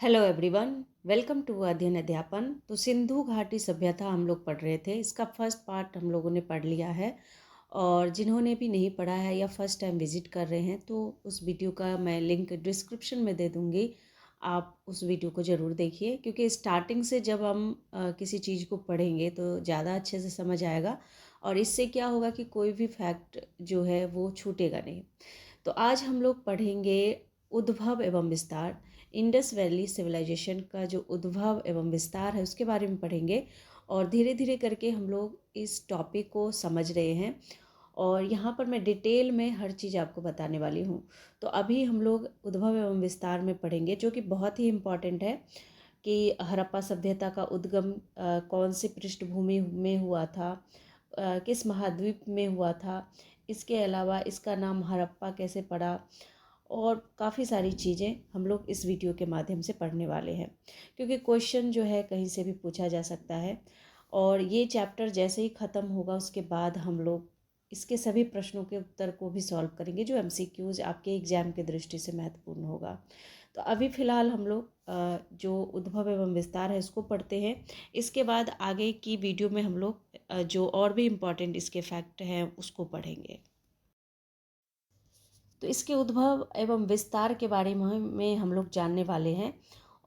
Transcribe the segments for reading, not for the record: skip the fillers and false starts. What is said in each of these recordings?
Hello everyone. Welcome to अध्ययन अध्यापन। तो सिंधु घाटी सभ्यता हम लोग पढ़ रहे थे। इसका फर्स्ट पार्ट हम लोगों ने पढ़ लिया है और जिन्होंने भी नहीं पढ़ा है या फर्स्ट टाइम विजिट कर रहे हैं तो उस वीडियो का मैं लिंक डिस्क्रिप्शन में दे दूँगी। आप उस वीडियो को ज़रूर देखिए क्योंकि स्टार्टिंग से जब हम किसी चीज़ को पढ़ेंगे तो ज़्यादा अच्छे से समझ आएगा और इससे क्या होगा कि कोई भी फैक्ट जो है वो छूटेगा नहीं। तो आज हम लोग पढ़ेंगे उद्भव एवं विस्तार। इंडस वैली सिविलाइजेशन का जो उद्भव एवं विस्तार है उसके बारे में पढ़ेंगे और धीरे धीरे करके हम लोग इस टॉपिक को समझ रहे हैं और यहाँ पर मैं डिटेल में हर चीज़ आपको बताने वाली हूँ। तो अभी हम लोग उद्भव एवं विस्तार में पढ़ेंगे जो कि बहुत ही इम्पॉर्टेंट है कि हड़प्पा सभ्यता का उद्गम कौन सी पृष्ठभूमि में हुआ था, किस महाद्वीप में हुआ था, इसके अलावा इसका नाम हड़प्पा कैसे पड़ा और काफ़ी सारी चीज़ें हम लोग इस वीडियो के माध्यम से पढ़ने वाले हैं क्योंकि क्वेश्चन जो है कहीं से भी पूछा जा सकता है। और ये चैप्टर जैसे ही ख़त्म होगा उसके बाद हम लोग इसके सभी प्रश्नों के उत्तर को भी सॉल्व करेंगे जो एमसीक्यूज आपके एग्ज़ाम की दृष्टि से महत्वपूर्ण होगा। तो अभी फ़िलहाल हम लोग जो उद्भव एवं विस्तार है इसको पढ़ते हैं। इसके बाद आगे की वीडियो में हम लोग जो और भी इम्पोर्टेंट इसके फैक्ट हैं उसको पढ़ेंगे। तो इसके उद्भव एवं विस्तार के बारे में हम लोग जानने वाले हैं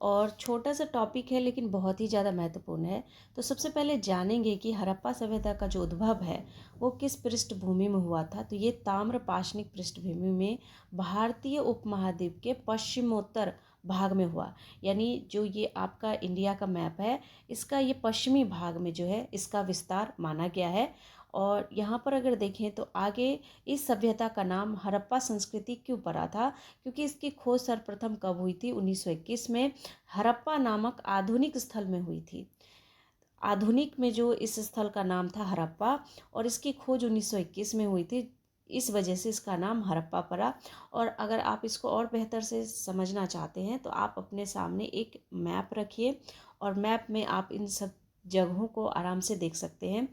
और छोटा सा टॉपिक है लेकिन बहुत ही ज़्यादा महत्वपूर्ण है। तो सबसे पहले जानेंगे कि हड़प्पा सभ्यता का जो उद्भव है वो किस पृष्ठभूमि में हुआ था। तो ये ताम्र पाषाणिक पृष्ठभूमि में भारतीय उपमहाद्वीप के पश्चिमोत्तर भाग में हुआ। यानी जो ये आपका इंडिया का मैप है इसका ये पश्चिमी भाग में जो है इसका विस्तार माना गया है। और यहाँ पर अगर देखें तो आगे इस सभ्यता का नाम हड़प्पा संस्कृति क्यों पड़ा था, क्योंकि इसकी खोज सर्वप्रथम कब हुई थी 1921 में हड़प्पा नामक आधुनिक स्थल में हुई थी। आधुनिक में जो इस स्थल का नाम था हड़प्पा और इसकी खोज 1921 में हुई थी, इस वजह से इसका नाम हड़प्पा पड़ा। और अगर आप इसको और बेहतर से समझना चाहते हैं तो आप अपने सामने एक मैप रखिए और मैप में आप इन सब जगहों को आराम से देख सकते हैं।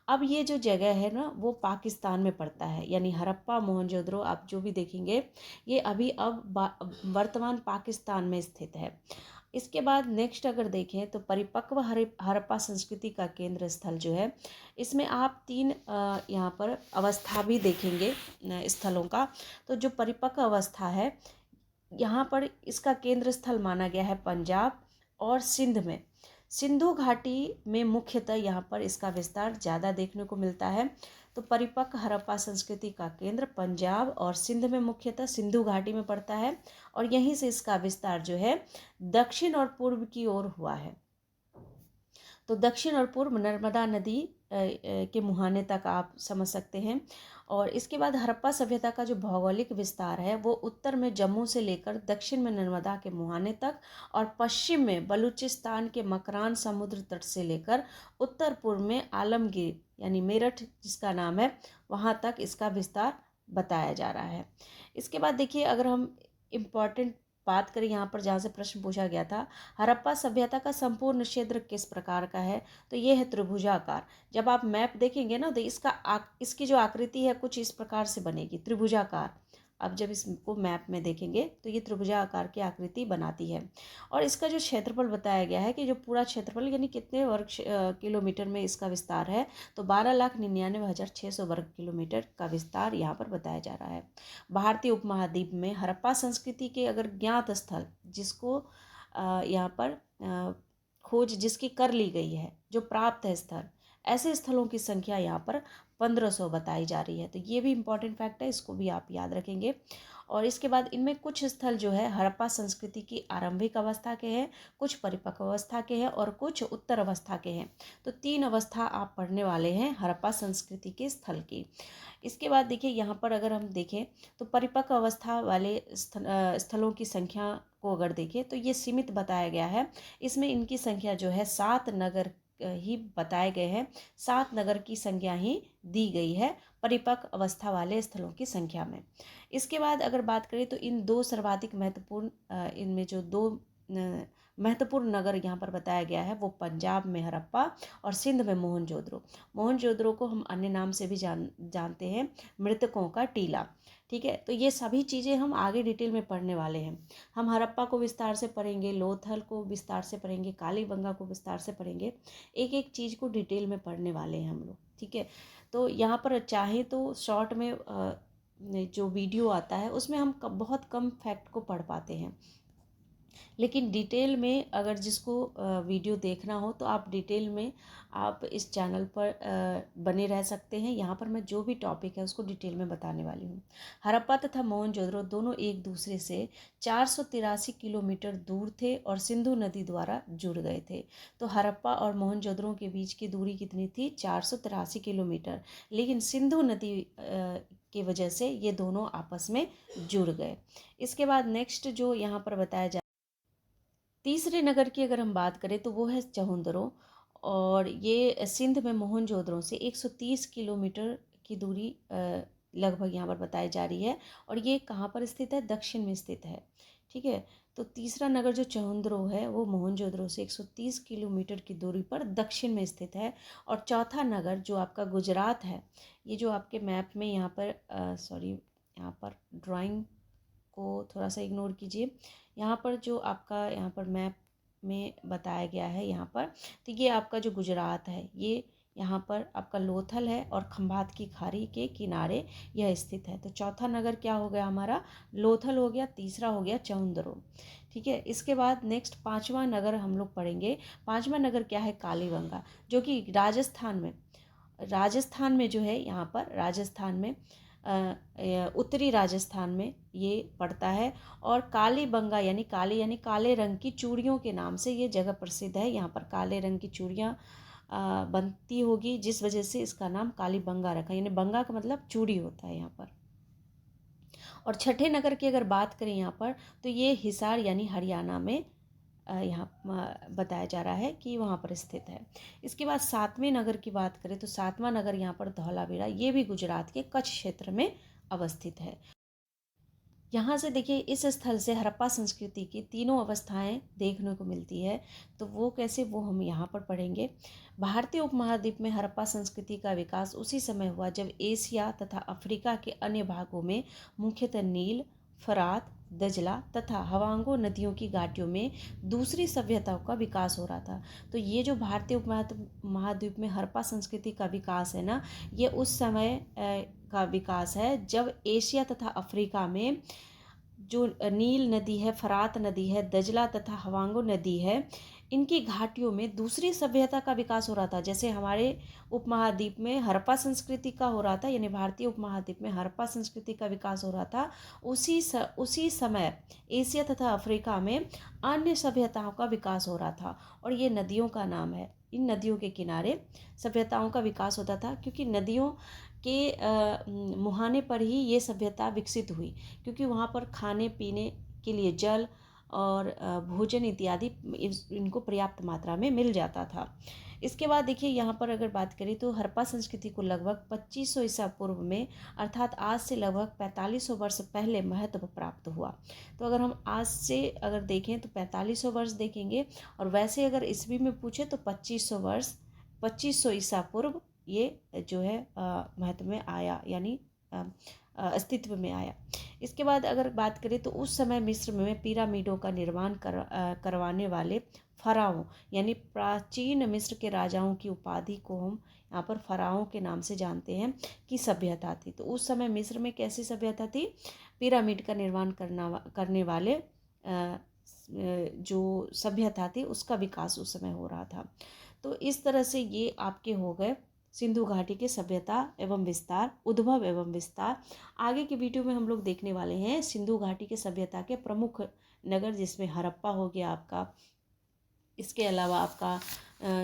अब ये जो जगह है ना वो पाकिस्तान में पड़ता है, यानी हड़प्पा मोहनजोदड़ो आप जो भी देखेंगे ये अभी अब वर्तमान पाकिस्तान में स्थित है। इसके बाद नेक्स्ट अगर देखें तो परिपक्व हड़प्पा संस्कृति का केंद्र स्थल जो है इसमें आप तीन यहाँ पर अवस्था भी देखेंगे स्थलों का। तो जो परिपक्व अवस्था है यहाँ पर इसका केंद्र स्थल माना गया है पंजाब और सिंध में। सिंधु घाटी में मुख्यतः यहाँ पर इसका विस्तार ज़्यादा देखने को मिलता है। तो परिपक्व हड़प्पा संस्कृति का केंद्र पंजाब और सिंध में मुख्यतः सिंधु घाटी में पड़ता है और यहीं से इसका विस्तार जो है दक्षिण और पूर्व की ओर हुआ है। तो दक्षिण और पूर्व नर्मदा नदी के मुहाने तक आप समझ सकते हैं। और इसके बाद हड़प्पा सभ्यता का जो भौगोलिक विस्तार है वो उत्तर में जम्मू से लेकर दक्षिण में नर्मदा के मुहाने तक और पश्चिम में बलूचिस्तान के मकरान समुद्र तट से लेकर उत्तर पूर्व में आलमगीर यानी मेरठ जिसका नाम है वहाँ तक इसका विस्तार बताया जा रहा है। इसके बाद देखिए अगर हम इम्पॉर्टेंट बात करें यहाँ पर जहाँ से प्रश्न पूछा गया था हड़प्पा सभ्यता का संपूर्ण क्षेत्र किस प्रकार का है, तो ये है त्रिभुजाकार। जब आप मैप देखेंगे ना तो इसकी जो आकृति है कुछ इस प्रकार से बनेगी त्रिभुजाकार। अब जब इसको मैप में देखेंगे तो ये त्रिभुजाकार की आकृति बनाती है। और इसका जो क्षेत्रफल बताया गया है कि जो पूरा क्षेत्रफल यानी कितने वर्ग किलोमीटर में इसका विस्तार है, तो 12,99,600 वर्ग किलोमीटर का विस्तार यहाँ पर बताया जा रहा है। भारतीय उपमहाद्वीप में हड़प्पा संस्कृति के अगर ज्ञात स्थल जिसको यहाँ पर खोज जिसकी कर ली गई है, जो प्राप्त है स्थल, ऐसे स्थलों की संख्या यहाँ पर 1500 बताई जा रही है। तो ये भी इम्पॉर्टेंट फैक्ट है, इसको भी आप याद रखेंगे। और इसके बाद इनमें कुछ स्थल जो है हड़प्पा संस्कृति की आरंभिक अवस्था के हैं, कुछ परिपक्व अवस्था के हैं और कुछ उत्तर अवस्था के हैं। तो 3 अवस्था आप पढ़ने वाले हैं हड़प्पा संस्कृति के स्थल की। इसके बाद देखिए यहाँ पर अगर हम देखें तो परिपक्व अवस्था वाले स्थलों की संख्या को अगर देखें तो ये सीमित बताया गया है। इसमें इनकी संख्या जो है 7 नगर ही बताए गए हैं, 7 नगर की संख्या ही दी गई है परिपक्व अवस्था वाले स्थलों की संख्या में। इसके बाद अगर बात करें तो इन दो सर्वाधिक महत्वपूर्ण इनमें जो दो महत्वपूर्ण नगर यहाँ पर बताया गया है वो पंजाब में हड़प्पा और सिंध में मोहनजोदड़ो। मोहनजोदड़ो को हम अन्य नाम से भी जानते हैं मृतकों का टीला। ठीक है। तो ये सभी चीज़ें हम आगे डिटेल में पढ़ने वाले हैं। हम हड़प्पा को विस्तार से पढ़ेंगे, लोथल को विस्तार से पढ़ेंगे, कालीबंगा को विस्तार से पढ़ेंगे, एक एक चीज़ को डिटेल में पढ़ने वाले हैं हम लोग, ठीक है। तो यहाँ पर चाहे तो शॉर्ट में जो वीडियो आता है उसमें हम बहुत कम फैक्ट को पढ़ पाते हैं, लेकिन डिटेल में अगर जिसको वीडियो देखना हो तो आप डिटेल में आप इस चैनल पर बने रह सकते हैं। यहाँ पर मैं जो भी टॉपिक है उसको डिटेल में बताने वाली हूँ। हड़प्पा तथा मोहनजोदड़ो दोनों एक दूसरे से 483 किलोमीटर दूर थे और सिंधु नदी द्वारा जुड़ गए थे। तो हड़प्पा और मोहनजोदड़ो के बीच की दूरी कितनी थी? 483 किलोमीटर, लेकिन सिंधु नदी की वजह से ये दोनों आपस में जुड़ गए। इसके बाद नेक्स्ट जो यहाँ पर बताया जाए, तीसरे नगर की अगर हम बात करें तो वो है चहुंदरो, और ये सिंध में मोहनजोदड़ो से 130 किलोमीटर की दूरी लगभग यहाँ पर बताई जा रही है, और ये कहाँ पर स्थित है? दक्षिण में स्थित है, ठीक है। तो तीसरा नगर जो चहुंदरो है वो मोहनजोदड़ो से 130 किलोमीटर की दूरी पर दक्षिण में स्थित है। और चौथा नगर जो आपका गुजरात है, ये जो आपके मैप में यहाँ पर सॉरी यहाँ पर ड्राइंग को थोड़ा सा इग्नोर कीजिए, यहाँ पर जो आपका यहाँ पर मैप में बताया गया है यहाँ पर, तो ये आपका जो गुजरात है ये यहाँ पर आपका लोथल है और खंभात की खाड़ी के किनारे यह स्थित है। तो चौथा नगर क्या हो गया हमारा? लोथल हो गया, तीसरा हो गया चहुंदरो, ठीक है। इसके बाद नेक्स्ट पांचवा नगर हम लोग पढ़ेंगे। पांचवा नगर क्या है? कालीबंगा, जो कि राजस्थान में जो है, यहाँ पर राजस्थान में उत्तरी राजस्थान में ये पड़ता है। और कालीबंगा यानी काले रंग की चूड़ियों के नाम से ये जगह प्रसिद्ध है। यहाँ पर काले रंग की चूड़ियाँ बनती होगी, जिस वजह से इसका नाम कालीबंगा रखा, यानी बंगा का मतलब चूड़ी होता है यहाँ पर। और छठे नगर की अगर बात करें यहाँ पर, तो ये हिसार यानी हरियाणा में यहाँ बताया जा रहा है कि वहाँ पर स्थित है। इसके बाद सातवें नगर की बात करें तो सातवां नगर यहाँ पर धौलावीरा, ये भी गुजरात के कच्छ क्षेत्र में अवस्थित है। यहाँ से देखिए, इस स्थल से हड़प्पा संस्कृति की तीनों अवस्थाएं देखने को मिलती है। तो वो कैसे, वो हम यहाँ पर पढ़ेंगे। भारतीय उपमहाद्वीप में हड़प्पा संस्कृति का विकास उसी समय हुआ जब एशिया तथा अफ्रीका के अन्य भागों में मुख्यतः नील, फरात, दजला तथा हवांगो नदियों की घाटियों में दूसरी सभ्यताओं का विकास हो रहा था। तो ये जो भारतीय उपमहाद्वीप में हड़प्पा संस्कृति का विकास है ना, ये उस समय का विकास है जब एशिया तथा अफ्रीका में जो नील नदी है, फरात नदी है, दजला तथा हवांगो नदी है, इनकी घाटियों में दूसरी सभ्यता का विकास हो रहा था। जैसे हमारे उपमहाद्वीप में हड़प्पा संस्कृति का हो रहा था, यानी भारतीय उपमहाद्वीप में हड़प्पा संस्कृति का विकास हो रहा था, उसी समय एशिया तथा अफ्रीका में अन्य सभ्यताओं का विकास हो रहा था। और ये नदियों का नाम है, इन नदियों के किनारे सभ्यताओं का विकास होता था, क्योंकि नदियों के मुहाने पर ही ये सभ्यता विकसित हुई, क्योंकि वहाँ पर खाने पीने के लिए जल और भोजन इत्यादि इनको पर्याप्त मात्रा में मिल जाता था। इसके बाद देखिए, यहाँ पर अगर बात करें तो हड़प्पा संस्कृति को लगभग 2500 ईसा पूर्व में, अर्थात आज से लगभग 4500 वर्ष पहले महत्व प्राप्त हुआ। तो अगर हम आज से अगर देखें तो 4500 वर्ष देखेंगे, और वैसे अगर ईस्वी में पूछे तो 2500 ईसा पूर्व ये जो है महत्व में आया, यानी अस्तित्व में आया। इसके बाद अगर बात करें तो उस समय मिस्र में पिरामिडों का निर्माण करवाने वाले फराओं, यानी प्राचीन मिस्र के राजाओं की उपाधि को हम यहाँ पर फराओं के नाम से जानते हैं, कि सभ्यता थी। तो उस समय मिस्र में कैसी सभ्यता थी? पिरामिड का निर्माण करने वाले जो सभ्यता थी उसका विकास उस समय हो रहा था। तो इस तरह से ये आपके हो गए सिंधु घाटी के सभ्यता एवं विस्तार, उद्भव एवं विस्तार। आगे की वीडियो में हम लोग देखने वाले हैं सिंधु घाटी के सभ्यता के प्रमुख नगर, जिसमें हड़प्पा हो गया आपका, इसके अलावा आपका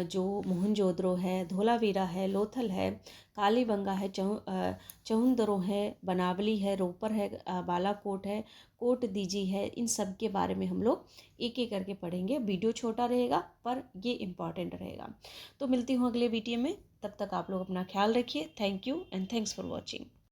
जो मोहनजोदड़ो है, धोलावीरा है, लोथल है, कालीबंगा है, चहुंदरो है, बनावली है, रोपर है, बालाकोट है, कोट दीजी है। इन सब के बारे में हम लोग एक एक करके पढ़ेंगे। वीडियो छोटा रहेगा पर ये इम्पॉर्टेंट रहेगा। तो मिलती हूँ अगले वीडियो में, तब तक आप लोग अपना ख्याल रखिए। Thank you and thanks for watching.